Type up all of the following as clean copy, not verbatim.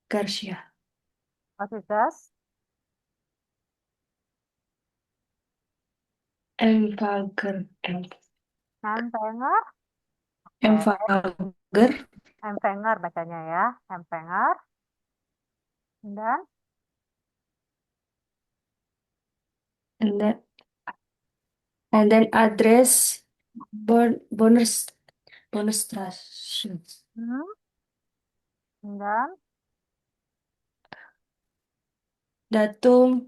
Garcia. Was ist das? Empfanger. Empfänger? Oke. Empfanger. Empfänger bacanya ya. Empfänger. Dan And then address bonus trust. hmm, dan Datum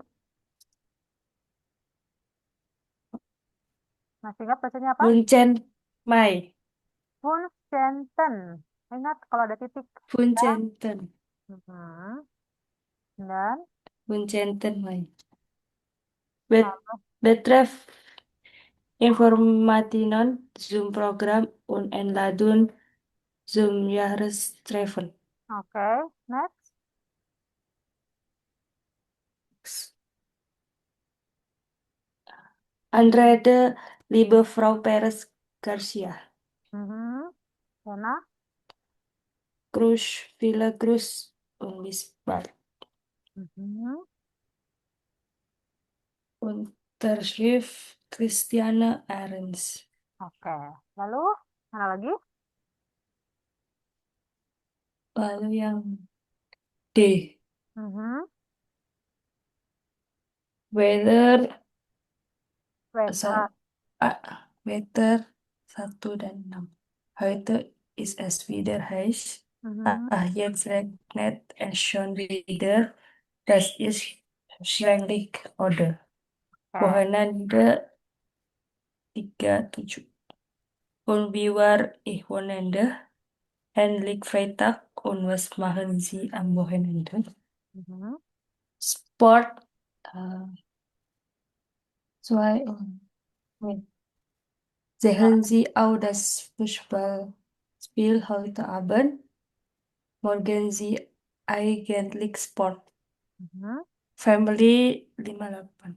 masih ingat bacanya apa? Buncen Mai. Punschenten. Ingat kalau ada titik. Ya. Buncenten. Hmm, dan Buncenten Mai. lalu, Betreff informationen Zoom program en laden Zoom Jahrestreffen. oke. Next. Anrede liebe Frau Perez Garcia. Mhm. Dana. Cruz, Villa Cruz, Unwisbar. Mhm. Unterschrift Christiane Arens. Oke. Lalu mana lagi? Lalu yang D. Mhm. Weather, Weather. weather 1 dan 6. Heute ist es wieder heiß. Mhm. Jetzt regnet es schon wieder. Das ist schrecklich, oder? Oke. Wochenende 37. Und wie war ich Wochenende? Endlich Freitag. Und was machen Sie am Wochenende? Mhm. Sport. Äh, zwei. Und Ya. sehen Sie auch das Fußballspiel heute Abend? Morgen Sie eigentlich Sport. Mhm. Family 58.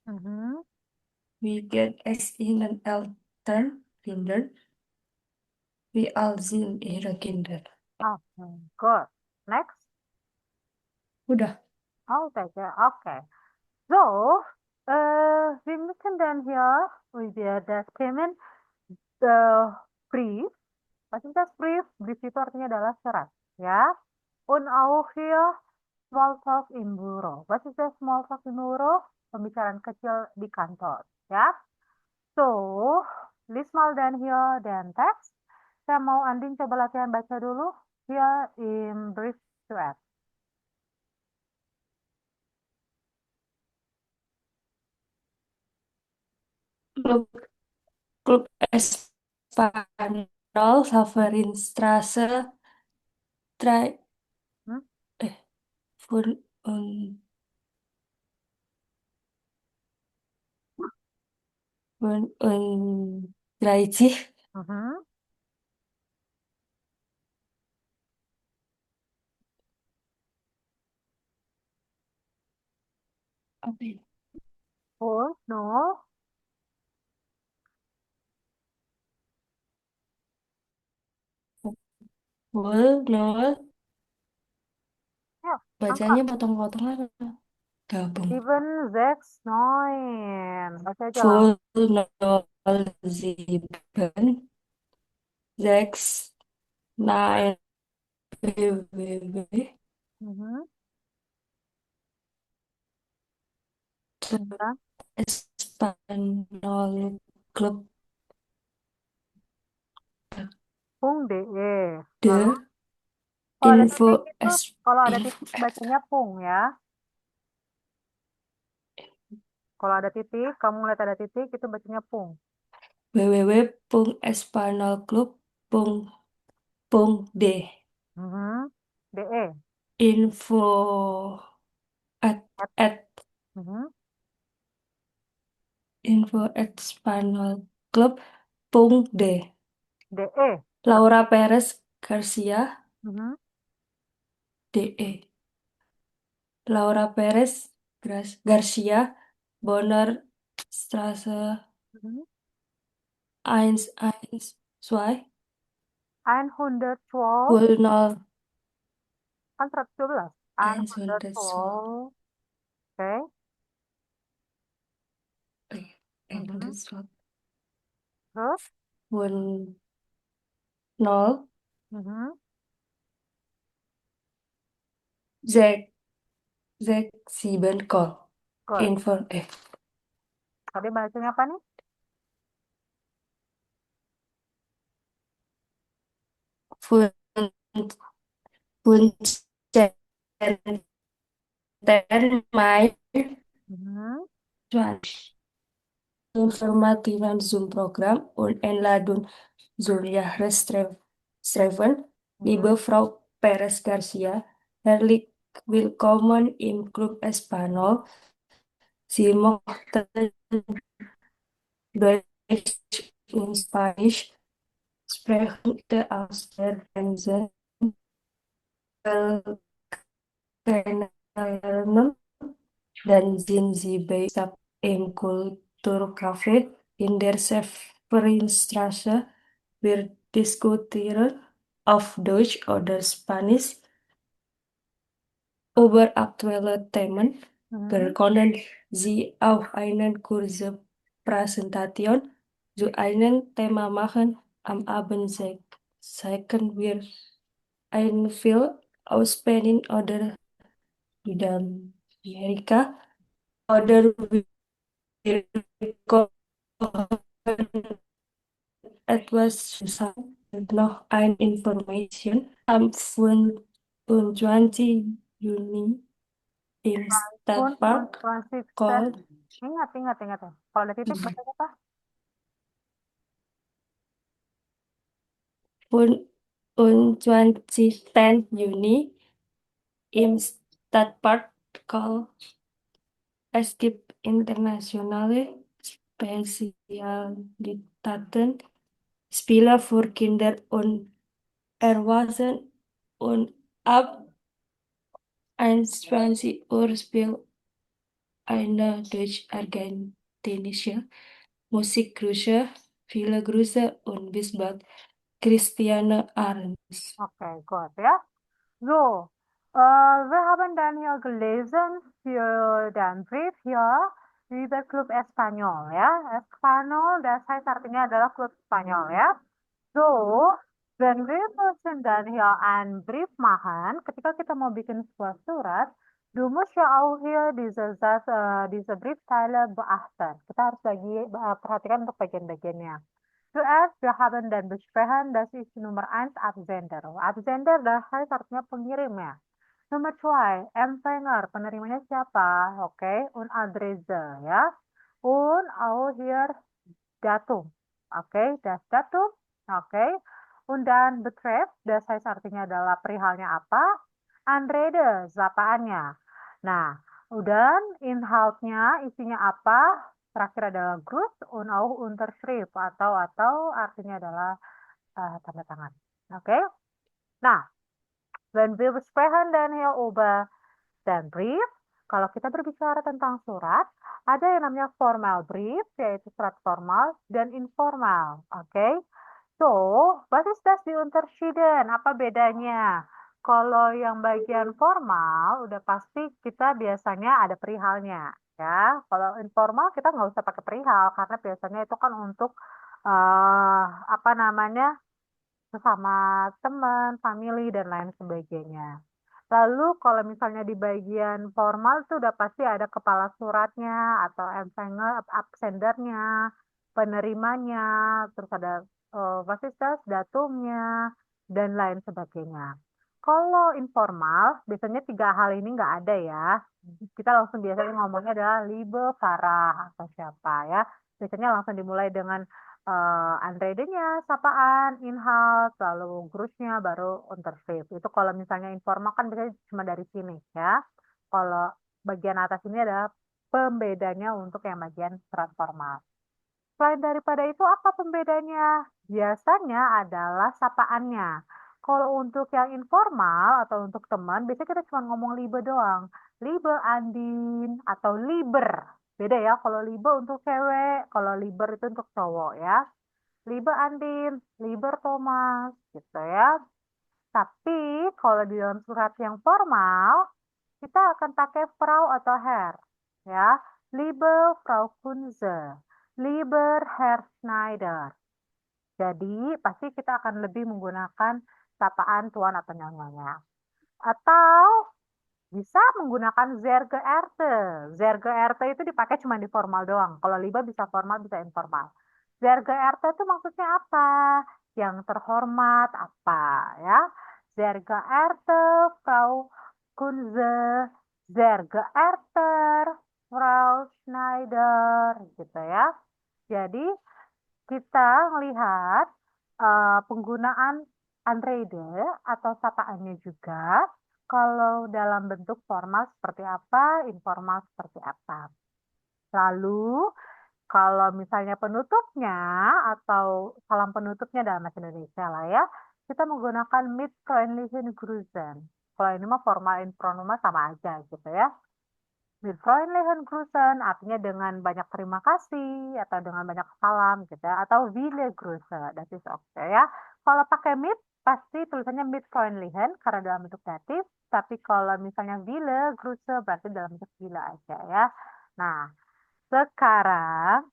Mhm. Wie geht es Ihnen Eltern, Kindern? Wie alt sind Ihre Kinder? Oke. Good. Next. Udah. Oh, okay. Okay. So, we mentioned then here with the statement the brief. Was ist das brief? Brief itu artinya adalah surat, ya. Und auch hier small talk in Büro. Was ist das small talk in Büro? Pembicaraan kecil di kantor, ya. So, list mal dan here dan text. Saya mau Andin coba latihan baca dulu. Here in brief surat. Klub, Klub Espanyol, Saverinstrasse, Tri, Hmm? eh, Fun, Dreizig, Mhm. apa ini? Oh, no. Full, nol, Ya, angka. bacanya potong-potong aja, gabung. 7, 6, 9. Baca aja langsung. Full, nol, sieben, sechs, nine, www, Mhm. Klub Ya. Espanyol, Klub Pung DE. Lalu, de kalau ada Info titik itu, S, kalau ada Info, titik bacanya pung ya. Kalau ada titik, kamu lihat ada titik, itu bacanya pung. www.espanyolclub.de Mhm. DE. info at At. at Mhm. info@spanyolclub.de DE. Laura Perez Garcia Mhm. DE Laura Perez Garcia Bonner Straße Mhm. 112 112. 00 Kan 112. An 112. wonderful. Oke. Mhm. 112. Terus? One, nol, Mhm. Z, Z, sieben, call. Good. Info, Tadi bacanya apa nih? Fun, fun, center, my, Mhm. informativen Zoom-Programm und einladung Schreven, Mhm. liebe Frau Perez Garcia, herzlich willkommen im Club Espanol. Sie möchten Deutsch und Spanisch sprechen aus der Grenze kennenlernen. Dan sind Sie bei Stab im Kulturcafé in der Severinstraße. Wir diskutieren auf Deutsch oder Spanisch über aktuelle Themen. Wir Mhm. können Sie auch eine kurze Präsentation zu einem Thema machen. Am Abend zeigen wir einen Film aus Spanien oder Südamerika oder wir kochen etwas zusammen. Noch eine Information. Am 25. Juni im Pun, pun, Stadtpark konsisten. Call Ingat, ingat, ingat ya. Kalau ada titik, baca apa? 25. Juni im Stadtpark Call. Es gibt internationale Spezialitäten, Spiele für Kinder und Erwachsene und ab 21 Uhr spielt eine deutsch-argentinische Musikgruppe. Viele Grüße und bis bald. Christiane Arens. Oke, good ya. So, wir haben dann hier gelesen für den Brief hier über Club Espanyol ya. Espanyol, das heißt artinya adalah klub Spanyol ya. So, wenn wir müssen dann hier einen Brief machen, ketika kita mau bikin sebuah surat, du musst ja auch hier diese Briefteile beachten. Kita harus perhatikan untuk bagian-bagiannya. Zuerst, wir haben dann besprechen, das ist Nummer eins Absender. Absender, das heißt artinya pengirim ya. Nomor 2, Empfänger, penerimanya siapa? Oke, und Adresse ya. Und auch hier Datum. Oke, das Datum. Oke. Und dann Betreff, das heißt artinya adalah perihalnya apa? Anrede, sapaannya. Nah, dan inhaltnya, isinya apa? Terakhir adalah Gruß und auch Unterschrift atau artinya adalah tanda tangan. Oke. Nah, wenn wir besprechen dann hier über den Brief, kalau kita berbicara tentang surat, ada yang namanya formal brief, yaitu surat formal, dan informal. Oke. So, was ist das die Unterschieden? Apa bedanya? Kalau yang bagian formal, udah pasti kita biasanya ada perihalnya. Ya, kalau informal kita nggak usah pakai perihal, karena biasanya itu kan untuk apa namanya, sesama teman, family, dan lain sebagainya. Lalu kalau misalnya di bagian formal itu udah pasti ada kepala suratnya atau empfänger, absendernya, penerimanya, terus ada fasilitas, datumnya, dan lain sebagainya. Kalau informal, biasanya tiga hal ini nggak ada ya. Kita langsung biasanya ngomongnya adalah Liebe, Farah, atau siapa ya. Biasanya langsung dimulai dengan unready-nya, sapaan, inhalt, lalu grusnya, baru unterschrift. Itu kalau misalnya informal kan biasanya cuma dari sini ya. Kalau bagian atas ini adalah pembedanya untuk yang bagian surat formal. Selain daripada itu, apa pembedanya? Biasanya adalah sapaannya. Kalau untuk yang informal atau untuk teman, biasanya kita cuma ngomong libe doang. Libe Andin atau liber. Beda ya, kalau libe untuk cewek, kalau liber itu untuk cowok ya. Liebe Andin, Liber Thomas, gitu ya. Tapi kalau di dalam surat yang formal, kita akan pakai Frau atau Herr. Ya, Liebe Frau Kunze, Lieber Herr Schneider. Jadi, pasti kita akan lebih menggunakan sapaan tuan atau nyonyanya. Atau bisa menggunakan sehr geehrte. Sehr geehrte itu dipakai cuma di formal doang. Kalau liba bisa formal, bisa informal. Sehr geehrte itu maksudnya apa? Yang terhormat apa ya? Sehr geehrte Frau Kunze, sehr geehrte Frau Schneider gitu ya. Jadi kita melihat penggunaan Anrede atau sapaannya juga kalau dalam bentuk formal seperti apa, informal seperti apa. Lalu kalau misalnya penutupnya atau salam penutupnya dalam bahasa Indonesia lah ya, kita menggunakan mit freundlichen Grüßen. Kalau ini mah formal informal mah sama aja gitu ya. Mit freundlichen Grüßen artinya dengan banyak terima kasih atau dengan banyak salam gitu ya. Atau viele Grüße, that is okay ya. Kalau pakai mit pasti tulisannya mit freundlichen karena dalam bentuk datif. Tapi kalau misalnya viele Grüße berarti dalam bentuk bila aja ya. Nah, sekarang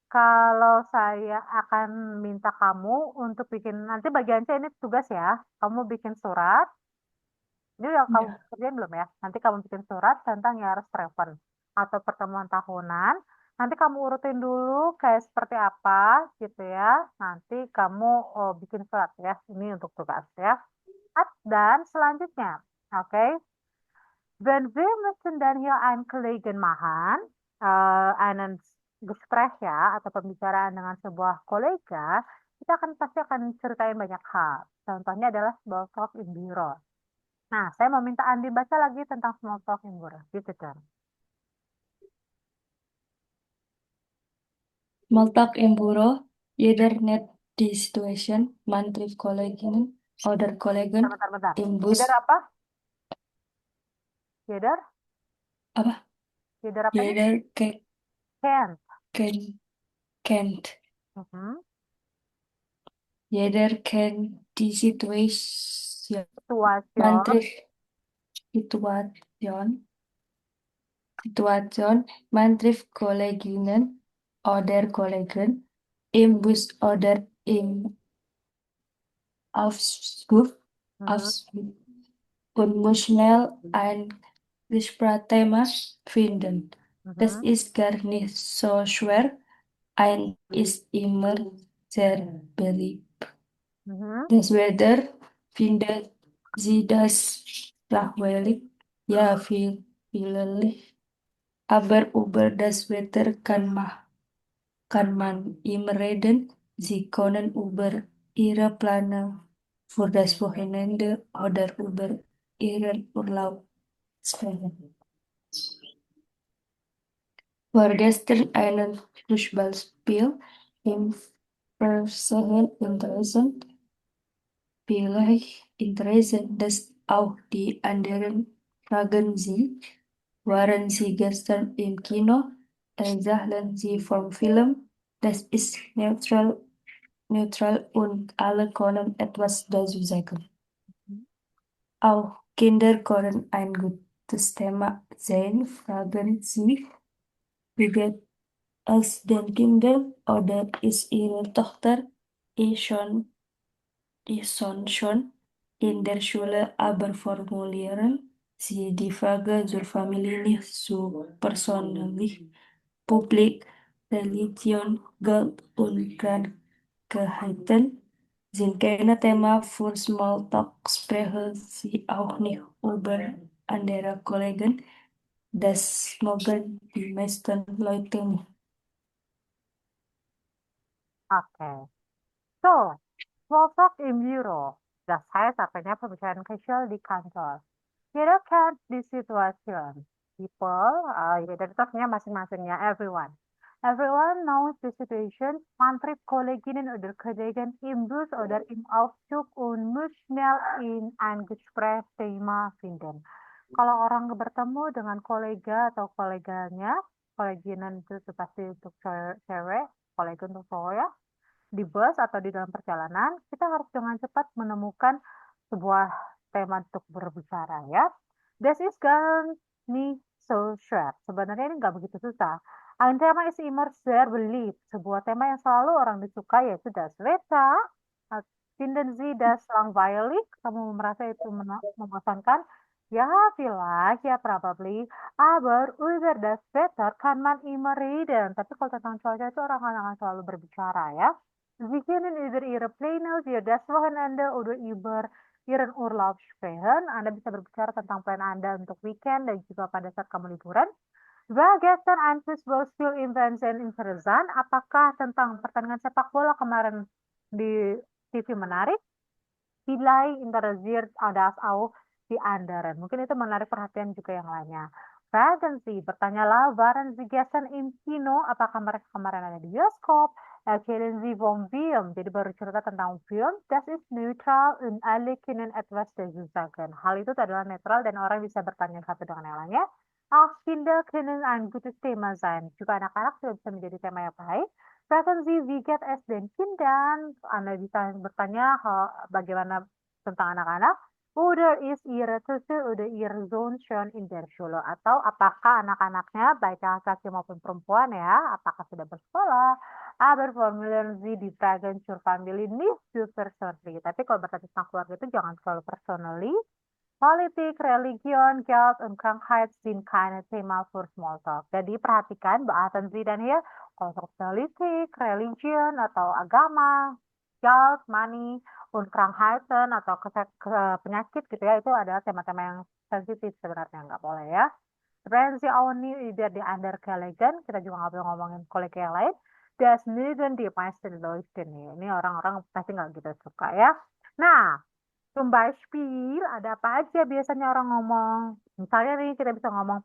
kalau saya akan minta kamu untuk bikin, nanti bagian C ini tugas ya. Kamu bikin surat ini udah kamu Ya. kerjain belum ya? Nanti kamu bikin surat tentang Yaros Treven atau pertemuan tahunan. Nanti kamu urutin dulu kayak seperti apa gitu ya. Nanti kamu bikin surat ya. Ini untuk tugas ya. Dan selanjutnya, oke. Wenn wir müssen dann hier ein Kollegen machen, einen Gespräch ya, atau pembicaraan dengan sebuah kolega, kita akan pasti akan ceritain banyak hal. Contohnya adalah small talk in bureau. Nah, saya mau minta Andi baca lagi tentang small talk in Bureau. Gitu kan. Multak im bureau, jeder net die Situation, man trifft Kolleginnen oder Kollegen Bentar, bentar. im Bus. Jeder apa? Jeder? Apa? Jeder apa nih? Jeder Can. kennt. Mhm. Jeder kennt die Situation. Man Situation. trifft Situation, Situation, man trifft Kolleginnen oder Kollegen im Bus oder im Aufzug, Mhm. Aufzug und muss schnell ein Gesprächsthema finden. Das Mhm. ist gar nicht so schwer. Ein ist immer sehr beliebt. Mhm. Das Wetter findet sie das langweilig? Ja, vielleicht. Aber über das Wetter kann man immer reden. Sie können über ihre Pläne für das Wochenende oder über ihren Urlaub sprechen. Vorgestern einen Fußballspiel im Fernsehen interessant. Vielleicht interessiert das auch die anderen. Fragen Sie, waren Sie gestern im Kino? Erzählen Sie vom Film? Das ist neutral und alle können etwas dazu sagen. Auch Kinder können ein gutes Thema sein. Fragen Sie, wie geht es den Kindern oder ist Ihre Tochter eh schon ist schon in der Schule, aber formulieren Sie die Frage zur Familie nicht so persönlich. Publik, Religion, Geld und Krankheiten sind keine Thema für Smalltalk. Sprechen Sie auch nicht über andere Kollegen. Das mögen die meisten Leute nicht. Oke. So, small talk in bureau. Das heißt artinya pembicaraan casual di kantor. Jeder kennt die Situation. People, ya dari itu artinya masing-masingnya, everyone. Everyone knows the situation. Man trifft Kolleginnen oder Kollegen im Bus oder im Aufzug und muss schnell in ein Gesprächsthema finden. Kalau orang bertemu dengan kolega atau koleganya, Kolleginnen itu pasti untuk cewek, kolega untuk cowok ya, di bus atau di dalam perjalanan, kita harus dengan cepat menemukan sebuah tema untuk berbicara ya. Das ist gar nicht so schwer. Sebenarnya ini nggak begitu susah. Ein Thema ist immer sehr beliebt. Sebuah tema yang selalu orang disukai yaitu das Wetter. Finden Sie das langweilig? Kamu merasa itu membosankan? Ja, vielleicht, ja, probably. Aber über das Wetter kann man immer reden. Tapi kalau tentang cuaca itu orang akan selalu berbicara ya. Sie können über Ihre Pläne für das Wochenende oder über Ihren Urlaub sprechen. Anda bisa berbicara tentang plan Anda untuk weekend dan juga pada saat kamu liburan. War gestern ein Fußballspiel im Fernsehen interessant? Apakah tentang pertandingan sepak bola kemarin di TV menarik? Vielleicht interessiert das auch die anderen. Mungkin itu menarik perhatian juga yang lainnya. Fragen Sie, bertanyalah, waren Sie gestern im Kino? Apakah mereka kemarin ada di bioskop? Erzählen Sie vom Film. Jadi baru cerita tentang film. Das ist neutral und alle können etwas dazu sagen. Hal itu adalah netral dan orang bisa bertanya satu dengan yang lainnya. Auch Kinder können ein gutes Thema sein. Juga anak-anak juga bisa menjadi tema yang baik. Fragen Sie, wie geht es den Kindern? Anda bisa bertanya bagaimana tentang anak-anak. Oder ist Ihre Tochter oder Ihr Sohn schon in der Schule? Atau apakah anak-anaknya, baik laki-laki maupun perempuan ya, apakah sudah bersekolah? Aber formulieren Sie die Fragen zur Familie nicht zu personally. Tapi kalau bertanya tentang keluarga itu jangan terlalu personally. Politik, Religion, Geld, und Krankheit sind keine Thema für Smalltalk. Jadi perhatikan bahasan Sie dan hier, kalau soal politik, religion, atau agama, Geld, money, und Krankheiten, atau penyakit gitu ya, itu adalah tema-tema yang sensitif sebenarnya, nggak boleh ya. Sprechen Sie auch nie über die anderen Kollegen, kita juga nggak boleh ngomongin kolega yang lain. Das mögen die meisten Leute nih. Ini orang-orang pasti nggak gitu suka ya. Nah, zum Beispiel, ada apa aja biasanya orang ngomong? Misalnya nih, kita bisa ngomong,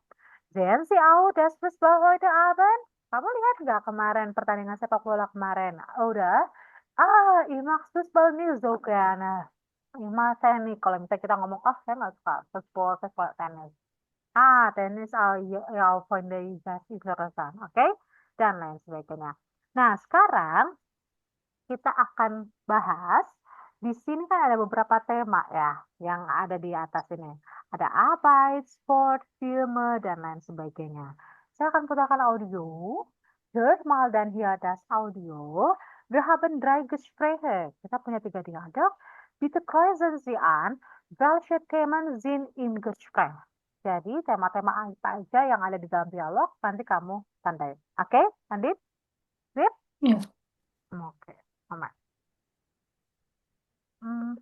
sehen Sie auch das Fußball heute Abend? Kamu lihat nggak kemarin pertandingan sepak bola kemarin? Udah. Ich mag Fußball nicht so gerne. Saya nih, kalau misalnya kita ngomong, oh saya nggak suka football, saya suka tenis. Tenis, ya, finde ich das interessant, oke? Dan lain sebagainya. Nah, sekarang kita akan bahas. Di sini kan ada beberapa tema ya yang ada di atas ini. Ada Arbeit, Sport, Filme, dan lain sebagainya. Saya akan putarkan audio. Hört mal dan hier das Audio. Wir haben 3 Gespräche. Kita punya 3 dialog. Bitte kreuzen Sie an, welche Themen sind im Gespräch. Jadi tema-tema apa aja yang ada di dalam dialog nanti kamu tandai. Oke, Andit? Sip? Ya. Oke, aman. Hmm.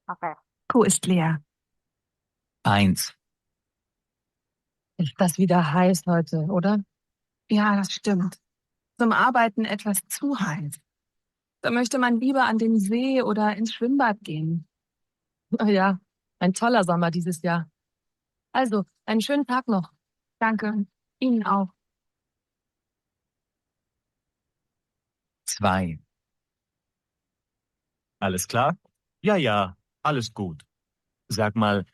Oke. Akku ist leer. 1. Ist das wieder heiß heute, oder? Ja, das stimmt. Zum Arbeiten etwas zu heiß. Da möchte man lieber an den See oder ins Schwimmbad gehen. Oh ja, ein toller Sommer dieses Jahr. Also, einen schönen Tag noch. Danke. Ihnen auch. 2. Alles klar? Ja, ja, alles gut. Sag mal,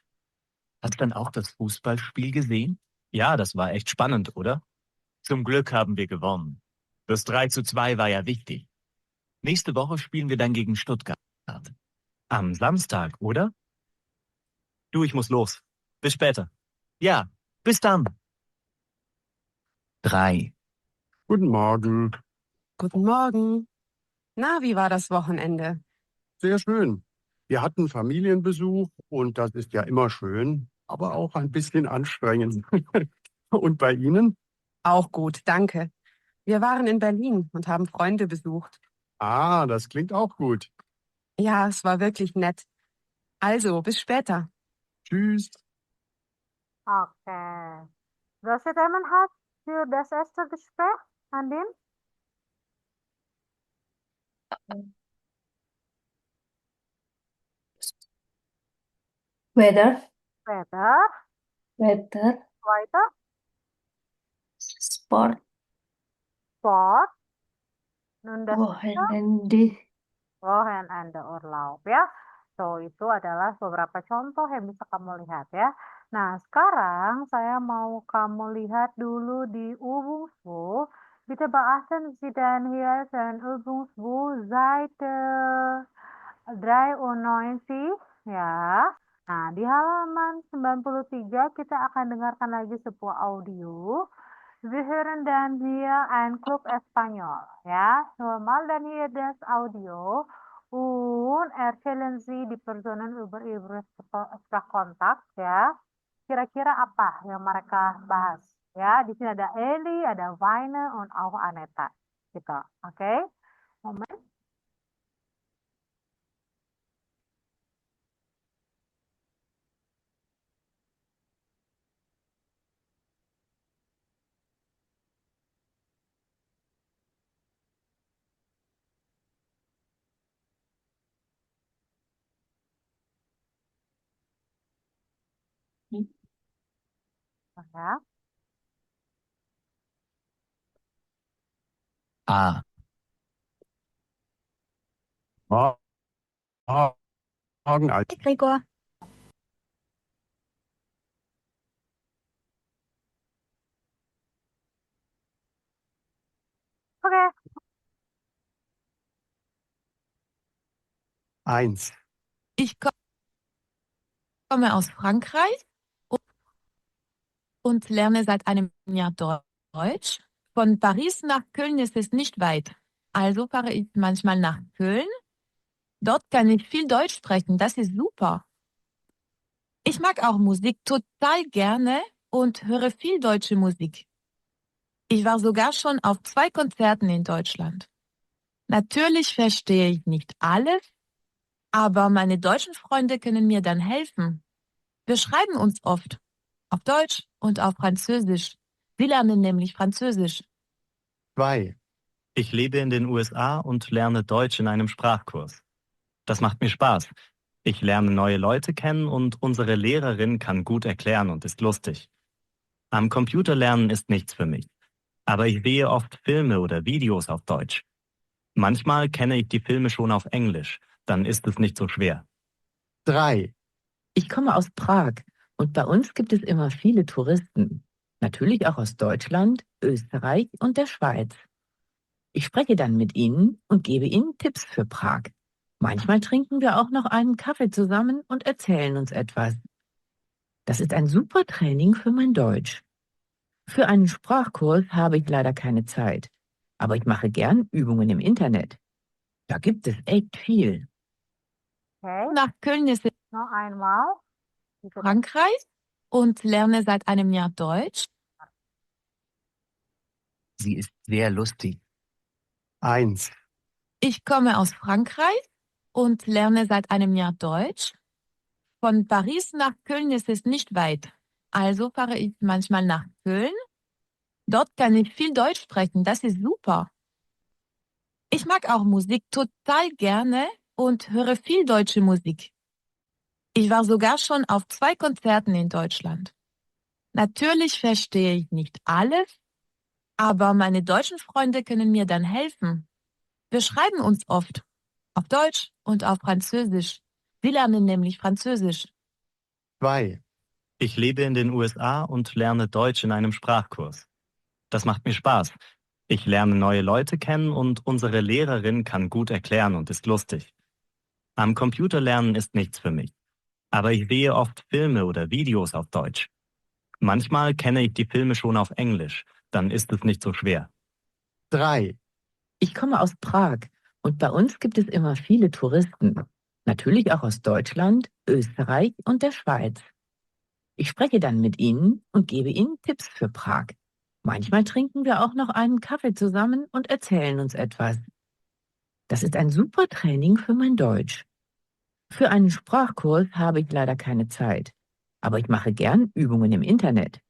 hast du dann auch das Fußballspiel gesehen? Ja, das war echt spannend, oder? Zum Glück haben wir gewonnen. Das 3:2 war ja wichtig. Nächste Woche spielen wir dann gegen Stuttgart. Am Samstag, oder? Du, ich muss los. Bis später. Ja, bis dann. 3. Guten Morgen. Guten Morgen. Na, wie war das Wochenende? Sehr schön. Wir hatten Familienbesuch und das ist ja immer schön, aber auch ein bisschen anstrengend. Und bei Ihnen? Auch gut, danke. Wir waren in Berlin und haben Freunde besucht. Ah, das klingt auch gut. Ja, es war wirklich nett. Also, bis später. Tschüss. Oke. Welche Themen hat für das erste Gespräch, Andin? Weather, Weather, weather, weather, sport, sport, nun das wochenende, Wochenende urlaub ya. So, itu adalah beberapa contoh yang bisa kamu lihat ya. Nah, sekarang saya mau kamu lihat dulu di Übungsbuch. Bitte beachten Sie dann hier den Übungsbuch Seite 93 ya. Nah, di halaman 93 kita akan dengarkan lagi sebuah audio. Wir hören dann hier ein Club Espanyol. Ja, hör mal dann hier das Audio und erzählen Sie die Personen über ihre Sprachkontakt ya. Kira-kira apa yang mereka bahas? Ya, di sini ada Eli, ada Vaina, und auch Aneta. Gitu. Oke? Moment. Ya. Ah, Mor- Morgen, Hey Gregor, Oke. 1. Ich komme aus Frankreich und lerne seit einem Jahr Deutsch. Von Paris nach Köln ist es nicht weit. Also fahre ich manchmal nach Köln. Dort kann ich viel Deutsch sprechen. Das ist super. Ich mag auch Musik total gerne und höre viel deutsche Musik. Ich war sogar schon auf 2 Konzerten in Deutschland. Natürlich verstehe ich nicht alles, aber meine deutschen Freunde können mir dann helfen. Wir schreiben uns oft auf Deutsch und auf Französisch. Sie lernen nämlich Französisch. 2. ich lebe in den USA und lerne Deutsch in einem Sprachkurs. Das macht mir Spaß. Ich lerne neue Leute kennen und unsere Lehrerin kann gut erklären und ist lustig. Am Computer lernen ist nichts für mich. Aber ich sehe oft Filme oder Videos auf Deutsch. Manchmal kenne ich die Filme schon auf Englisch. Dann ist es nicht so schwer. 3. Ich komme aus Prag und bei uns gibt es immer viele Touristen. Natürlich auch aus Deutschland, Österreich und der Schweiz. Ich spreche dann mit ihnen und gebe ihnen Tipps für Prag. Manchmal trinken wir auch noch einen Kaffee zusammen und erzählen uns etwas. Das ist ein super Training für mein Deutsch. Für einen Sprachkurs habe ich leider keine Zeit, aber ich mache gern Übungen im Internet. Da gibt es echt viel. Okay. Nach Köln ist es Noch einmal. Bitte. Frankreich und lerne seit einem Jahr Deutsch. Sie ist sehr lustig. 1. Ich komme aus Frankreich und lerne seit einem Jahr Deutsch. Von Paris nach Köln ist es nicht weit. Also fahre ich manchmal nach Köln. Dort kann ich viel Deutsch sprechen. Das ist super. Ich mag auch Musik total gerne und höre viel deutsche Musik. Ich war sogar schon auf 2 Konzerten in Deutschland. Natürlich verstehe ich nicht alles, aber meine deutschen Freunde können mir dann helfen. Wir schreiben uns oft auf Deutsch und auf Französisch. Sie lernen nämlich Französisch. 2. Ich lebe in den USA und lerne Deutsch in einem Sprachkurs. Das macht mir Spaß. Ich lerne neue Leute kennen und unsere Lehrerin kann gut erklären und ist lustig. Am Computer lernen ist nichts für mich. Aber ich sehe oft Filme oder Videos auf Deutsch. Manchmal kenne ich die Filme schon auf Englisch. Dann ist es nicht so schwer. 3. Ich komme aus Prag und bei uns gibt es immer viele Touristen. Natürlich auch aus Deutschland, Österreich und der Schweiz. Ich spreche dann mit ihnen und gebe ihnen Tipps für Prag. Manchmal trinken wir auch noch einen Kaffee zusammen und erzählen uns etwas. Das ist ein super Training für mein Deutsch. Für einen Sprachkurs habe ich leider keine Zeit, aber ich mache gern Übungen im Internet.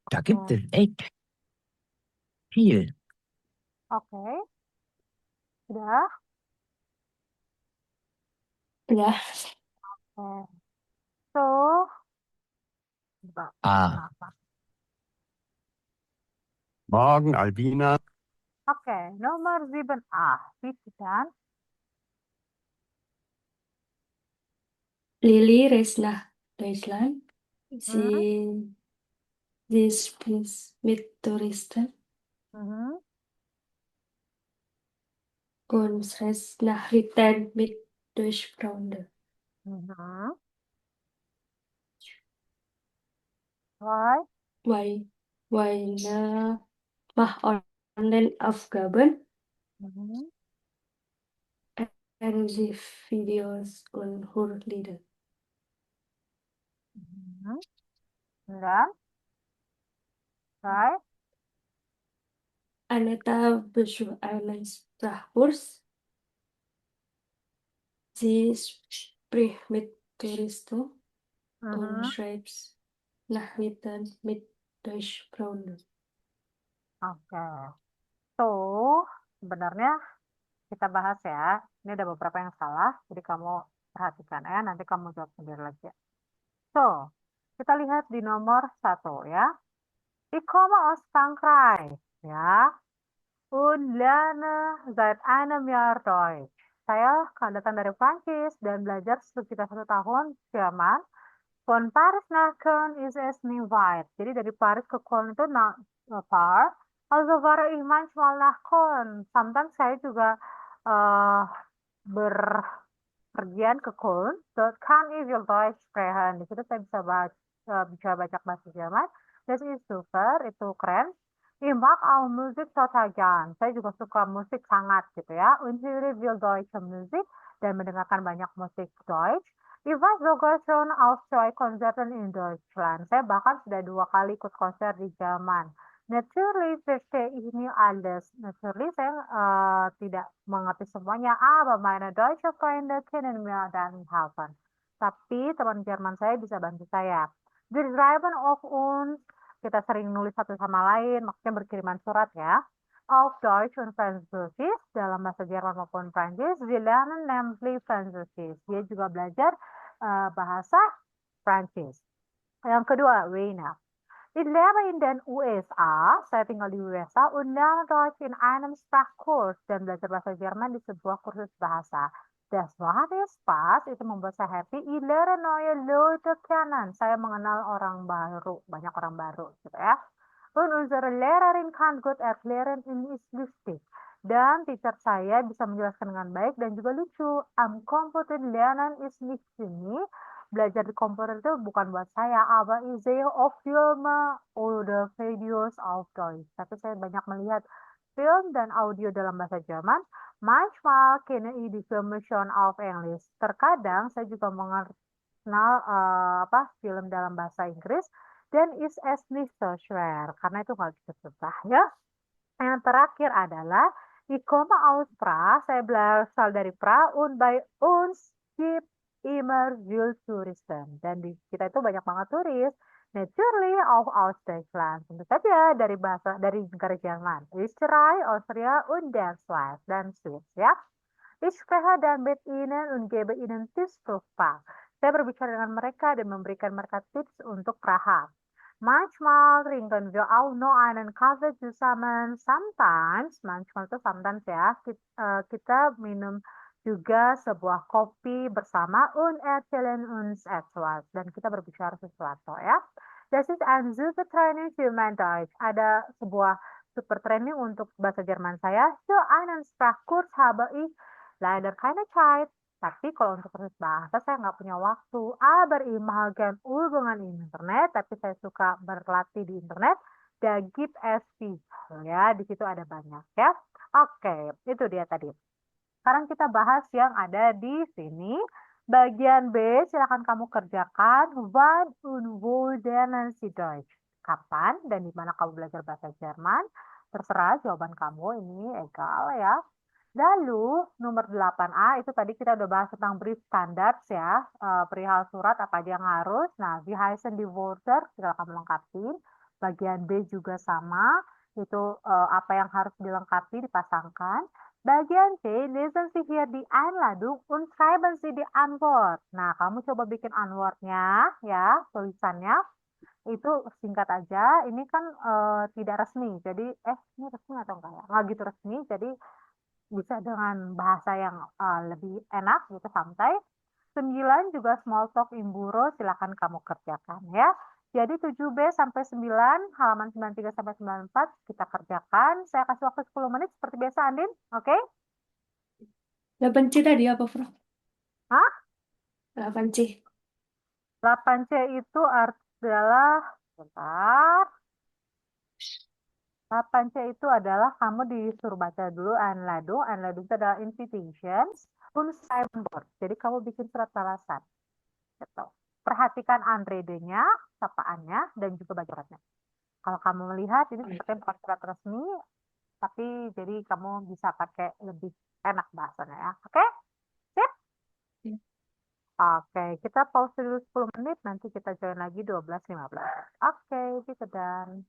Da gibt es echt viel. Oke, sudah. Ya, Oke. So, coba. Ah, Kenapa? Morgen, Albina. Oke, nomor 7a. Bitte dann. Lili reist nach Deutschland. Mhm. Sie spricht mit Touristen Mhm. und reist nach Rittern mit Deutschfreunden. Mhm. Zwei. Weine macht Online-Aufgaben, Mhm. Videos und Hörlieder. Mhm. Und dann? Drei. Aneta besucht einen Sprachkurs. Sie spricht mit Touristen und Mhm. schreibt Nachrichten mit Deutschfreunden. Oke. So, sebenarnya kita bahas ya. Ini ada beberapa yang salah, jadi kamu perhatikan ya. Nanti kamu jawab sendiri lagi ya. So, kita lihat di nomor 1 ya. Ich komme aus Frankreich. Ya. Und lerne seit einem Jahr Deutsch. Saya datang dari Prancis dan belajar sekitar 1 tahun Jerman. Von Paris nach Köln ist es nie weit. Jadi dari Paris ke Köln itu far. Also fahre ich manchmal nach Köln. Sometimes saya juga eh, berpergian ke Köln. Dort kann ich Deutsch sprechen. Di situ saya bisa baca bahasa Jerman. Das ist super, itu keren. Ich mag auch Musik total gern. Saya juga suka musik sangat gitu ya. Und höre viel deutsche Musik dan mendengarkan banyak musik Deutsch. Ich war sogar schon auf 2 Konzerten in Deutschland. Saya bahkan sudah 2 kali ikut konser di Jerman. Natürlich verstehe ich nie alles. Natürlich saya tidak mengerti semuanya, aber meine deutsche Freunde können mir dann helfen. Tapi teman Jerman saya bisa bantu saya. Wir schreiben auf uns, kita sering nulis satu sama lain, maksudnya berkiriman surat ya. Auf Deutsch und Französisch, dalam bahasa Jerman maupun Prancis. Wir lernen nämlich Französisch. Dia juga belajar bahasa Prancis. Yang kedua, Reina. Ich lebe in den USA, saya tinggal di USA, und lerne Deutsch in einem Sprachkurs dan belajar bahasa Jerman di sebuah kursus bahasa. Das macht mir Spaß, itu membuat saya happy. Ich lerne neue Leute kennen, saya mengenal orang baru, banyak orang baru gitu ya. Und unsere Lehrerin kann gut erklären und ist lustig. Dan teacher saya bisa menjelaskan dengan baik dan juga lucu. Am Computer lernen ist nicht für mich. Belajar di komputer itu bukan buat saya, aber ich sehe oft Filme oder Videos auf Deutsch. Tapi saya banyak melihat film dan audio dalam bahasa Jerman. Manchmal kenne ich die Filme schon auf Englisch. Terkadang saya juga mengenal film dalam bahasa Inggris dan ist es nicht so schwer karena itu nggak gitu susah ya. Yang terakhir adalah ich komme aus Prag. Saya berasal dari Prag und bei uns gibt immer viel Touristen. Dan di kita itu banyak banget turis. Naturally auch aus Deutschland. Tentu saja dari negara Jerman. Österreich, Austria, und der Schweiz dan Swiss ya. Ich spreche dann mit ihnen und gebe ihnen Tipps für Prag. Saya berbicara dengan mereka dan memberikan mereka tips untuk Praha. Manchmal trinken wir auch noch einen Kaffee zusammen. Manchmal itu sometimes ya, kita minum juga sebuah kopi bersama und erzählen uns etwas. Dan kita berbicara sesuatu ya. Das ist ein super Training für mein Deutsch. Ada sebuah super training untuk bahasa Jerman saya. Für einen Sprachkurs habe ich leider keine Zeit. Tapi kalau untuk kursus bahasa saya nggak punya waktu. Aber ich mag gern Übungen im Internet. Tapi saya suka berlatih di internet. Da gibt es viel. Ya, di situ ada banyak ya. Oke, itu dia tadi. Sekarang kita bahas yang ada di sini. Bagian B, silakan kamu kerjakan. Wann und wo lernen Sie Deutsch? kapan dan di mana kamu belajar bahasa Jerman. Terserah jawaban kamu, ini egal ya. Lalu nomor 8A itu tadi kita udah bahas tentang brief standards ya, perihal surat apa aja yang harus. Nah, wie heißen die Wörter tinggal kamu lengkapin. Bagian B juga sama, itu apa yang harus dilengkapi dipasangkan. Bagian C, lesen Sie hier die Einladung und schreiben Sie die Antwort. Nah, kamu coba bikin antwortnya ya, tulisannya. Itu singkat aja, ini kan tidak resmi, jadi ini resmi atau enggak ya? Nggak gitu resmi, jadi bisa dengan bahasa yang lebih enak gitu, santai. 9 juga small talk imburo, silakan kamu kerjakan ya. Jadi 7B sampai 9, halaman 93 sampai 94 kita kerjakan. Saya kasih waktu 10 menit seperti biasa, Andin, oke? 8C tadi apa, Prof? Hah? 8C. 8C itu adalah, bentar. 8C itu adalah kamu disuruh baca dulu Einladung. Einladung itu adalah invitations. Und Schreibenwort. Jadi kamu bikin surat balasan. Gitu. Perhatikan Anrede-nya, sapaannya, dan juga baca suratnya. Kalau kamu melihat, ini seperti bukan surat resmi, tapi jadi kamu bisa pakai lebih enak bahasanya ya. Oke? Sip? Ya. Oke, kita pause dulu 10 menit, nanti kita join lagi 12.15. Oke, kita done.